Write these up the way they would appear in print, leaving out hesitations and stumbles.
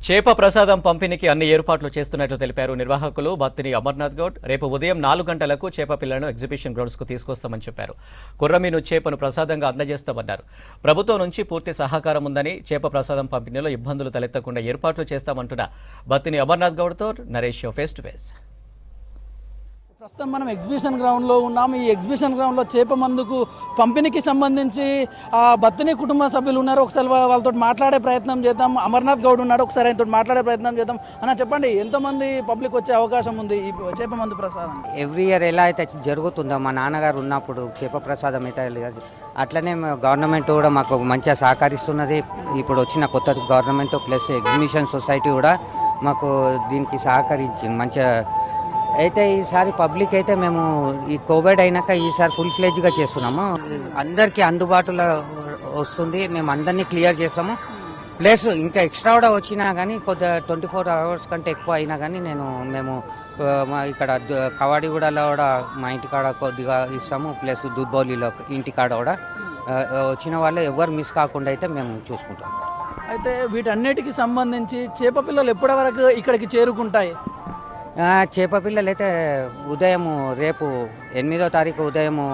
చేప ప్రసాదం పంపిణీకి అన్ని ఏర్పాట్లు చేస్తున్నట్లు తెలిపారు నిర్వాహకులు బత్తిని అమర్నాథ్ గౌడ్. రేపు ఉదయం 4 గంటలకు చేప పిల్లను ఎగ్జిబిషన్ గ్రౌండ్స్ కు తీసుకొస్తామని చెప్పారు. కుర్రమీను చేపను ప్రసాదంగా అందజేస్తామన్నారు. ప్రభుత్వం నుంచి పూర్తి సహకారం ఉందని, చేప ప్రసాదం పంపిణీలో ఇబ్బందులు తలెత్తకుండా ఏర్పాట్లు చేస్తామంటున్న బత్తిని అమర్నాథ్ గౌడ్తో నరేష్ ఫేస్ టు ఫేస్. ప్రస్తుతం మనం ఎగ్జిబిషన్ గ్రౌండ్లో ఉన్నాము. ఈ ఎగ్జిబిషన్ గ్రౌండ్లో చేప మందుకు పంపిణీకి సంబంధించి బత్తిని కుటుంబ సభ్యులు ఉన్నారు. ఒకసారి వాళ్ళతో మాట్లాడే ప్రయత్నం చేద్దాం. అమర్నాథ్ గౌడ్ ఉన్నాడు, ఒకసారి ఆయనతో మాట్లాడే ప్రయత్నం చేద్దాం. అన్న చెప్పండి, ఎంతమంది పబ్లిక్ వచ్చే అవకాశం ఉంది ఈ చేప మందు ప్రసాదం? ఎవ్రీ ఇయర్ ఎలా అయితే జరుగుతుందో, మా నాన్నగారు ఉన్నప్పుడు చేప ప్రసాదం అయితే అట్లనే గవర్నమెంట్ కూడా మాకు మంచిగా సహకరిస్తున్నది. ఇప్పుడు వచ్చిన కొత్త గవర్నమెంట్ ప్లస్ ఎగ్జిబిషన్ సొసైటీ కూడా మాకు దీనికి సహకరించింది మంచిగా. అయితే ఈసారి పబ్లిక్ అయితే మేము ఈ కోవిడ్ అయినాక ఈసారి ఫుల్ ఫ్లెడ్జ్గా చేస్తున్నాము. అందరికీ అందుబాటులో వస్తుంది, మేము అందరినీ క్లియర్ చేస్తాము. ప్లస్ ఇంకా ఎక్స్ట్రా కూడా వచ్చినా కానీ కొద్దిగా 24 అవర్స్ కంటే ఎక్కువ అయినా కానీ మేము ఇక్కడ కవాడిగూడలో కూడా మా ఇంటికాడ కొద్దిగా ఇస్తాము. ప్లస్ దుబ్బౌలిలో ఇంటికాడ కూడా వచ్చిన వాళ్ళు ఎవరు మిస్ కాకుండా అయితే మేము చూసుకుంటాం. అయితే వీటన్నిటికి సంబంధించి చేప పిల్లలు ఎప్పటి వరకు ఇక్కడికి చేరుకుంటాయి? చేప పిల్లలు అయితే ఉదయము రేపు 8వ తారీఖు ఉదయము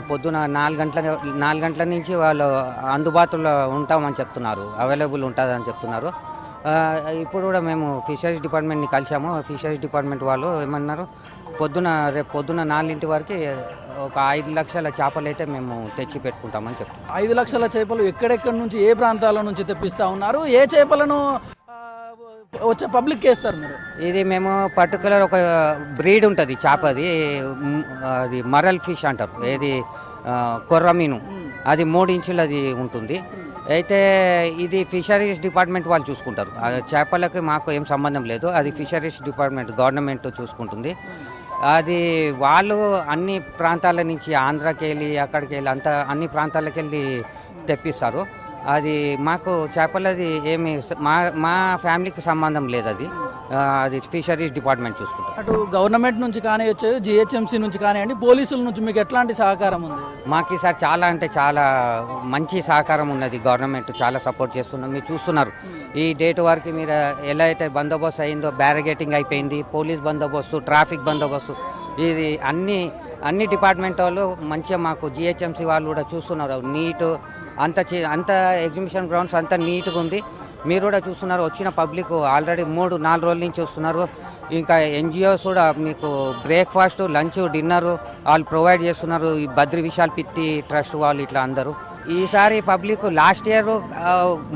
పొద్దున 4 గంటల నుంచి వాళ్ళు అందుబాటులో ఉంటామని చెప్తున్నారు, అవైలబుల్ ఉంటుందని చెప్తున్నారు. ఇప్పుడు కూడా మేము ఫిషరీస్ డిపార్ట్మెంట్ని కలిసాము. ఫిషరీస్ డిపార్ట్మెంట్ వాళ్ళు ఏమన్నారు, రేపు పొద్దున 4 వరకు ఒక 5 లక్షల చేపలు అయితే మేము తెచ్చి పెట్టుకుంటామని చెప్తున్నాం. 5 లక్షల చేపలు ఎక్కడెక్కడి నుంచి, ఏ ప్రాంతాల నుంచి తెప్పిస్తూ ఉన్నారు? ఏ చేపలను వచ్చే పబ్లిక్ వేస్తారు మీరు? ఇది మేము పర్టికులర్ ఒక బ్రీడ్ ఉంటుంది చేపది, అది మరల్ ఫిష్ అంటారు. ఏది కొర్రమీను, అది 3 ఇంచులది ఉంటుంది. అయితే ఇది ఫిషరీస్ డిపార్ట్మెంట్ వాళ్ళు చూసుకుంటారు. చేపలకి మాకు ఏం సంబంధం లేదు, అది ఫిషరీస్ డిపార్ట్మెంట్ గవర్నమెంట్ చూసుకుంటుంది. అది వాళ్ళు అన్ని ప్రాంతాల నుంచి, ఆంధ్రాకి వెళ్ళి అక్కడికి వెళ్ళి అన్ని ప్రాంతాలకు వెళ్ళి తెప్పిస్తారు. అది మాకు చేపలది ఏమి మా ఫ్యామిలీకి సంబంధం లేదు, అది ఫిషరీస్ డిపార్ట్మెంట్ చూసుకుంటారు. అటు గవర్నమెంట్ నుంచి కానివచ్చు, జిహెచ్ఎంసీ నుంచి కానివ్వండి, పోలీసుల నుంచి మీకు ఎట్లాంటి సహకారం ఉంది? మాకు ఈసారి చాలా అంటే చాలా మంచి సహకారం ఉన్నది. గవర్నమెంట్ చాలా సపోర్ట్ చేస్తున్నారు. మీరు చూస్తున్నారు ఈ డేట్ వరకు మీరు ఎలా అయితే బందోబస్తు అయిందో, బ్యారిగేటింగ్ అయిపోయింది, పోలీస్ బందోబస్తు, ట్రాఫిక్ బందోబస్తు, ఇది అన్ని డిపార్ట్మెంట్ వాళ్ళు మంచిగా మాకు జిహెచ్ఎంసీ వాళ్ళు కూడా చూస్తున్నారు. నీట్ అంత ఎగ్జిబిషన్ గ్రౌండ్స్ అంతా నీట్గా ఉంది. మీరు కూడా చూస్తున్నారు, వచ్చిన పబ్లిక్ ఆల్రెడీ 3-4 రోజుల నుంచి వస్తున్నారు. ఇంకా ఎన్జిఓస్ కూడా మీకు బ్రేక్ఫాస్ట్, లంచ్, డిన్నర్ వాళ్ళు ప్రొవైడ్ చేస్తున్నారు. ఈ బద్రి విశాల్ పిత్తి ట్రస్ట్ వాళ్ళు ఇట్లా అందరూ. ఈసారి పబ్లిక్ లాస్ట్ ఇయర్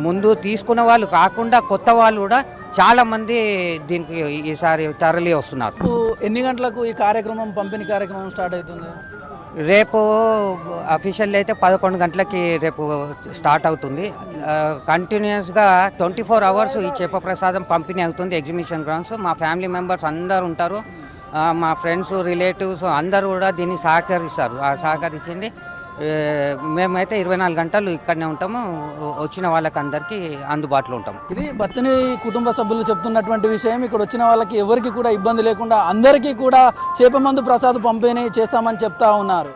ముందు తీసుకున్న వాళ్ళు కాకుండా కొత్త వాళ్ళు కూడా చాలా మంది దీనికి ఈసారి తరలి వస్తున్నారు. ఎన్ని గంటలకు ఈ కార్యక్రమం, పంపిణీ కార్యక్రమం స్టార్ట్ అవుతుంది? రేపు అఫీషియల్ అయితే 11 గంటలకి రేపు స్టార్ట్ అవుతుంది. కంటిన్యూస్గా 24 అవర్స్ ఈ చేప ప్రసాదం పంపిణీ అవుతుంది ఎగ్జిబిషన్ గ్రౌండ్స్. మా ఫ్యామిలీ మెంబర్స్ అందరు ఉంటారు, మా ఫ్రెండ్స్, రిలేటివ్స్ అందరూ కూడా దీన్ని సహకరిస్తారు. సహకరించింది మేమైతే 24 గంటలు ఇక్కడనే ఉంటాము. వచ్చిన వాళ్ళకి అందరికీ అందుబాటులో ఉంటాము. ఇది బత్తిని కుటుంబ సభ్యులు చెప్తున్నటువంటి విషయం. ఇక్కడ వచ్చిన వాళ్ళకి ఎవరికి కూడా ఇబ్బంది లేకుండా అందరికీ కూడా చేప మందు ప్రసాదం పంపిణీ చేస్తామని చెప్తా ఉన్నారు.